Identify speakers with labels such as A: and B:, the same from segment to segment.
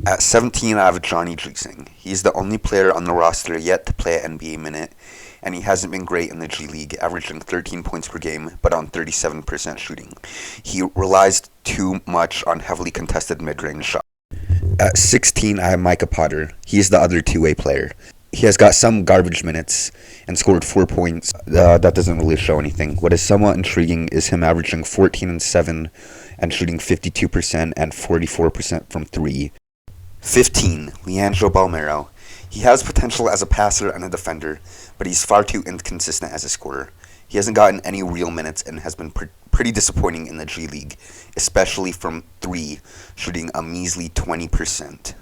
A: At 17, I have Johnny Dreesing. He's the only player on the roster yet to play an NBA minute, and he hasn't been great in the G League, averaging 13 points per game, but on 37% shooting. He relies too much on heavily contested mid-range shots. At 16, I have Micah Potter. He's the other two-way player. He has got some garbage minutes and scored 4 points. That doesn't really show anything. What is somewhat intriguing is him averaging 14 and 7 and shooting 52% and 44% from 3. 15. Leandro Balmero. He has potential as a passer and a defender, but he's far too inconsistent as a scorer. He hasn't gotten any real minutes and has been pretty disappointing in the G League, especially from 3, shooting a measly 20%.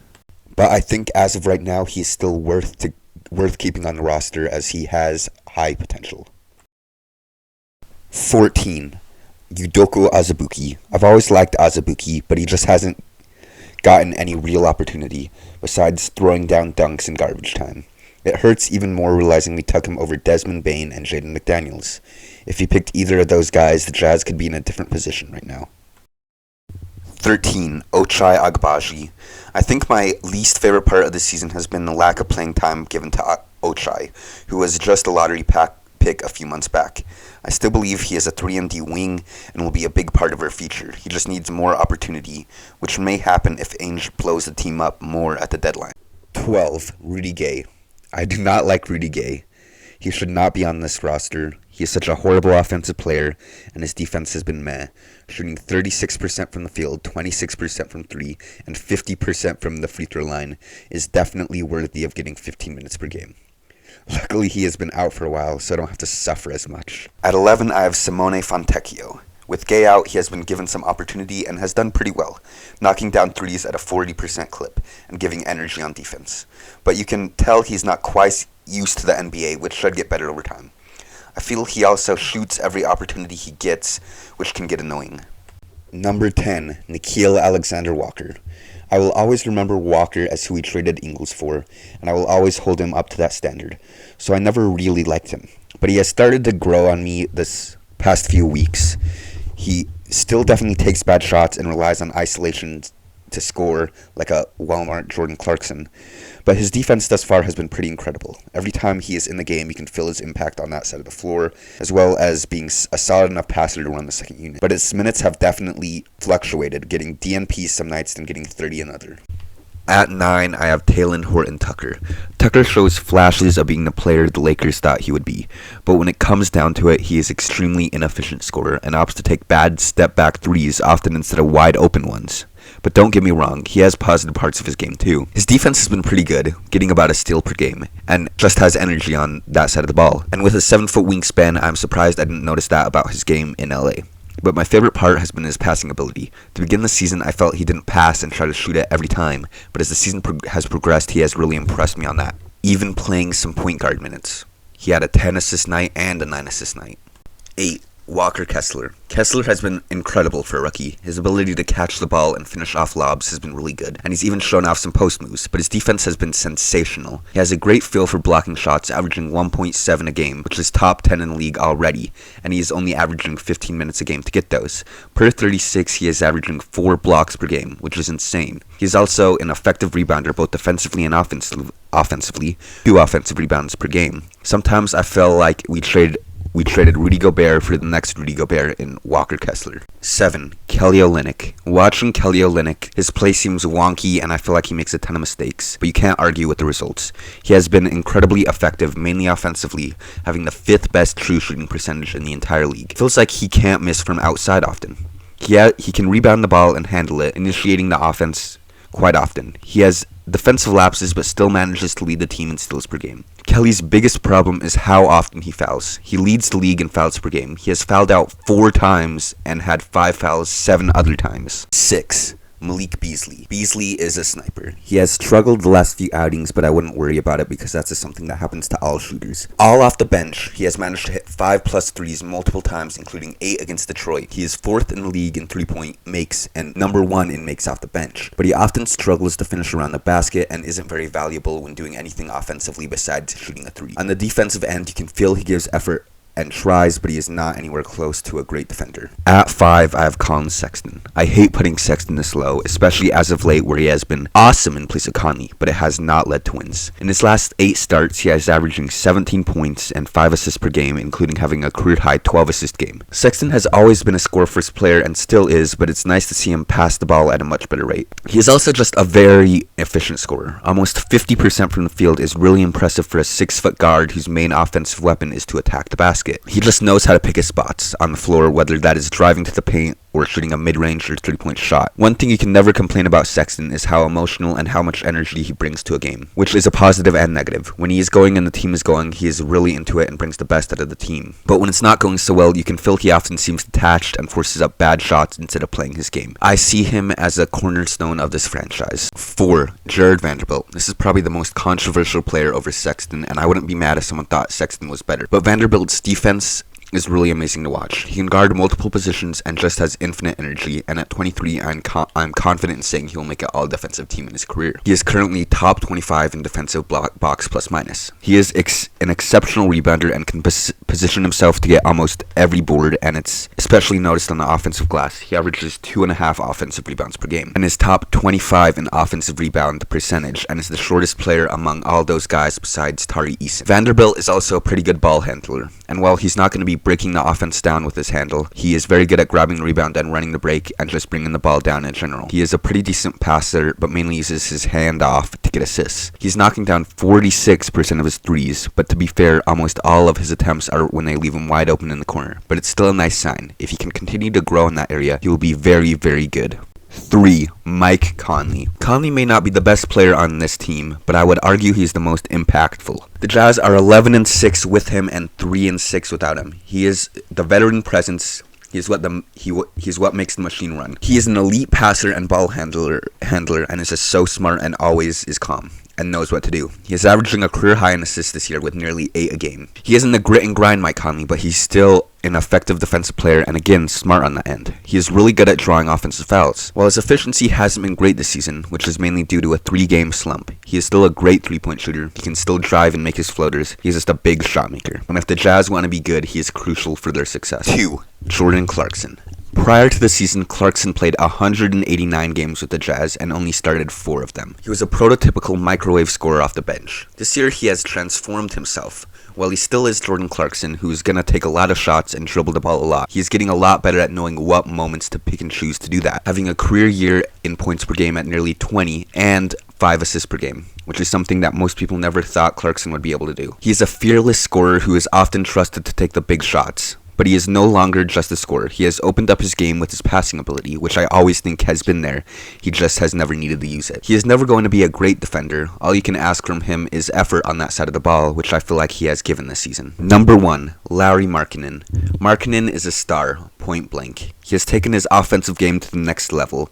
A: But I think as of right now, he's still worth keeping on the roster as he has high potential. 14. Udoka Azubuike. I've always liked Azubuike, but he just hasn't gotten any real opportunity besides throwing down dunks in garbage time. It hurts even more realizing we took him over Desmond Bane and Jaden McDaniels. If he picked either of those guys, the Jazz could be in a different position right now. 13. Ochai Agbaji. I think my least favorite part of the season has been the lack of playing time given to Ochai, who was just a lottery pick a few months back. I still believe he is a 3-and-D wing and will be a big part of our future. He just needs more opportunity, which may happen if Ainge blows the team up more at the deadline. 12. Rudy Gay. I do not like Rudy Gay. He should not be on this roster. He is such a horrible offensive player, and his defense has been meh, shooting 36% from the field, 26% from 3, and 50% from the free throw line is definitely worthy of getting 15 minutes per game. Luckily, he has been out for a while, so I don't have to suffer as much. At 11, I have Simone Fontecchio. With Gay out, he has been given some opportunity and has done pretty well, knocking down threes at a 40% clip and giving energy on defense. But you can tell he's not quite used to the NBA, which should get better over time. I feel he also shoots every opportunity he gets, which can get annoying. Number 10, Nickeil Alexander-Walker. I will always remember Walker as who we traded Ingles for, and I will always hold him up to that standard, so I never really liked him. But he has started to grow on me this past few weeks. He still definitely takes bad shots and relies on isolation to score like a Walmart Jordan Clarkson, but his defense thus far has been pretty incredible. Every time he is in the game, you can feel his impact on that side of the floor, as well as being a solid enough passer to run the second unit. But his minutes have definitely fluctuated, getting DNP some nights and getting 30 another. At 9, I have Talen Horton-Tucker. Tucker shows flashes of being the player the Lakers thought he would be, but when it comes down to it, he is extremely inefficient scorer and opts to take bad step-back threes often instead of wide-open ones. But don't get me wrong, he has positive parts of his game too. His defense has been pretty good, getting about a steal per game, and just has energy on that side of the ball. And with a 7-foot wingspan, I'm surprised I didn't notice that about his game in LA. But my favorite part has been his passing ability. To begin the season, I felt he didn't pass and try to shoot it every time, but as the season has progressed, he has really impressed me on that. Even playing some point guard minutes. He had a 10-assist night and a 9-assist night. 8. Walker Kessler. Kessler has been incredible for a rookie. His ability to catch the ball and finish off lobs has been really good, and he's even shown off some post moves, but his defense has been sensational. He has a great feel for blocking shots, averaging 1.7 a game, which is top 10 in the league already, and he is only averaging 15 minutes a game to get those. Per 36, he is averaging 4 blocks per game, which is insane. He is also an effective rebounder both defensively and offensively, 2 offensive rebounds per game. Sometimes I feel like we traded Rudy Gobert for the next Rudy Gobert in Walker Kessler. 7. Kelly Olynyk. Watching Kelly Olynyk, his play seems wonky and I feel like he makes a ton of mistakes, but you can't argue with the results. He has been incredibly effective, mainly offensively, having the 5th best true shooting percentage in the entire league. It feels like he can't miss from outside often. He can rebound the ball and handle it, initiating the offense quite often. He has defensive lapses but still manages to lead the team in steals per game. Kelly's biggest problem is how often he fouls. He leads the league in fouls per game. He has fouled out 4 times and had 5 fouls 7 other times. 6. Malik Beasley. Beasley is a sniper. He has struggled the last few outings, but I wouldn't worry about it because that's just something that happens to all shooters. All off the bench, he has managed to hit 5+ threes multiple times, including 8 against Detroit. He is 4th in the league in 3-point makes and number 1 in makes off the bench, but he often struggles to finish around the basket and isn't very valuable when doing anything offensively besides shooting a 3. On the defensive end, you can feel he gives effort and tries, but he is not anywhere close to a great defender. At 5, I have Colin Sexton. I hate putting Sexton this low, especially as of late where he has been awesome in place of Conley, but it has not led to wins. In his last 8 starts, he is averaging 17 points and 5 assists per game, including having a career-high 12-assist game. Sexton has always been a score-first player and still is, but it's nice to see him pass the ball at a much better rate. He is also just a very efficient scorer. Almost 50% from the field is really impressive for a 6-foot guard whose main offensive weapon is to attack the basket. He just knows how to pick his spots on the floor, whether that is driving to the paint or shooting a mid-range or 3-point shot. One thing you can never complain about Sexton is how emotional and how much energy he brings to a game, which is a positive and negative. When he is going and the team is going, he is really into it and brings the best out of the team. But when it's not going so well, you can feel he often seems detached and forces up bad shots instead of playing his game. I see him as a cornerstone of this franchise. 4. Jared Vanderbilt. This is probably the most controversial player over Sexton, and I wouldn't be mad if someone thought Sexton was better. But Vanderbilt's defense is really amazing to watch. He can guard multiple positions and just has infinite energy, and at 23, I'm confident in saying he'll make an all-defensive team in his career. He is currently top 25 in defensive box plus minus. He is an exceptional rebounder and can position himself to get almost every board, and it's especially noticed on the offensive glass. He averages 2.5 offensive rebounds per game, and is top 25 in offensive rebound percentage, and is the shortest player among all those guys besides Tari Eason. Vanderbilt is also a pretty good ball handler, and while he's not going to be breaking the offense down with his handle, he is very good at grabbing the rebound and running the break and just bringing the ball down in general. He is a pretty decent passer, but mainly uses his hand off to get assists. He's knocking down 46% of his threes, but to be fair, almost all of his attempts are when they leave him wide open in the corner. But it's still a nice sign. If he can continue to grow in that area, he will be very, very good. 3. Mike Conley. Conley may not be the best player on this team, but I would argue he's the most impactful. The Jazz are 11-6 with him and 3-6 without him. He is the veteran presence. He's what makes the machine run. He is an elite passer and ball handler and is just so smart and always is calm and knows what to do. He is averaging a career high in assists this year with nearly 8 a game. He isn't the grit and grind Mike Conley, but he's still an effective defensive player and again smart on the end. He is really good at drawing offensive fouls. While his efficiency hasn't been great this season, which is mainly due to a 3-game slump, he is still a great 3-point shooter. He can still drive and make his floaters. He's just a big shot maker. And if the Jazz want to be good, he is crucial for their success. 2. Jordan Clarkson. Prior to the season, Clarkson played 189 games with the Jazz and only started 4 of them. He was a prototypical microwave scorer off the bench. This year, he has transformed himself. While he still is Jordan Clarkson, who's going to take a lot of shots and dribble the ball a lot, he's getting a lot better at knowing what moments to pick and choose to do that, having a career year in points per game at nearly 20 and 5 assists per game, which is something that most people never thought Clarkson would be able to do. He is a fearless scorer who is often trusted to take the big shots. But he is no longer just a scorer. He has opened up his game with his passing ability, which I always think has been there. He just has never needed to use it. He is never going to be a great defender. All you can ask from him is effort on that side of the ball, which I feel like he has given this season. Number 1, Lauri Markkanen. Markkanen is a star, point blank. He has taken his offensive game to the next level.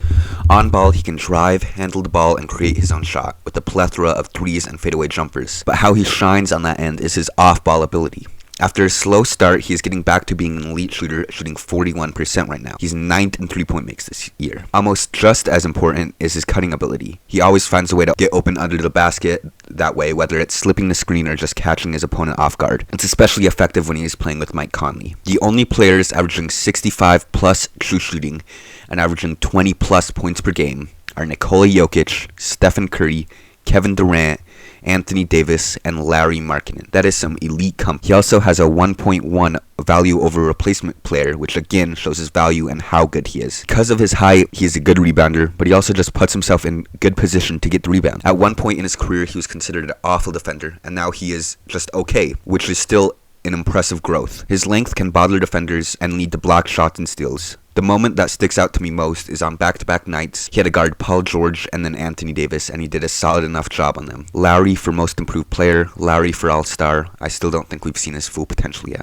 A: On ball, he can drive, handle the ball, and create his own shot, with a plethora of threes and fadeaway jumpers. But how he shines on that end is his off-ball ability. After a slow start, he is getting back to being an elite shooter, shooting 41% right now. He's 9th in 3-point makes this year. Almost just as important is his cutting ability. He always finds a way to get open under the basket that way, whether it's slipping the screen or just catching his opponent off guard. It's especially effective when he is playing with Mike Conley. The only players averaging 65+ true shooting and averaging 20+ points per game are Nikola Jokic, Stephen Curry, Kevin Durant, Anthony Davis, and Lauri Markkanen. That is some elite company. He also has a 1.1 value over replacement player, which again shows his value and how good he is. Because of his height, he is a good rebounder, but he also just puts himself in good position to get the rebound. At one point in his career, he was considered an awful defender, and now he is just okay, which is still an impressive growth. His length can bother defenders and lead to blocked shots and steals. The moment that sticks out to me most is on back-to-back nights. He had to guard Paul George and then Anthony Davis, and he did a solid enough job on them. Lauri for most improved player, Lauri for all-star. I still don't think we've seen his full potential yet.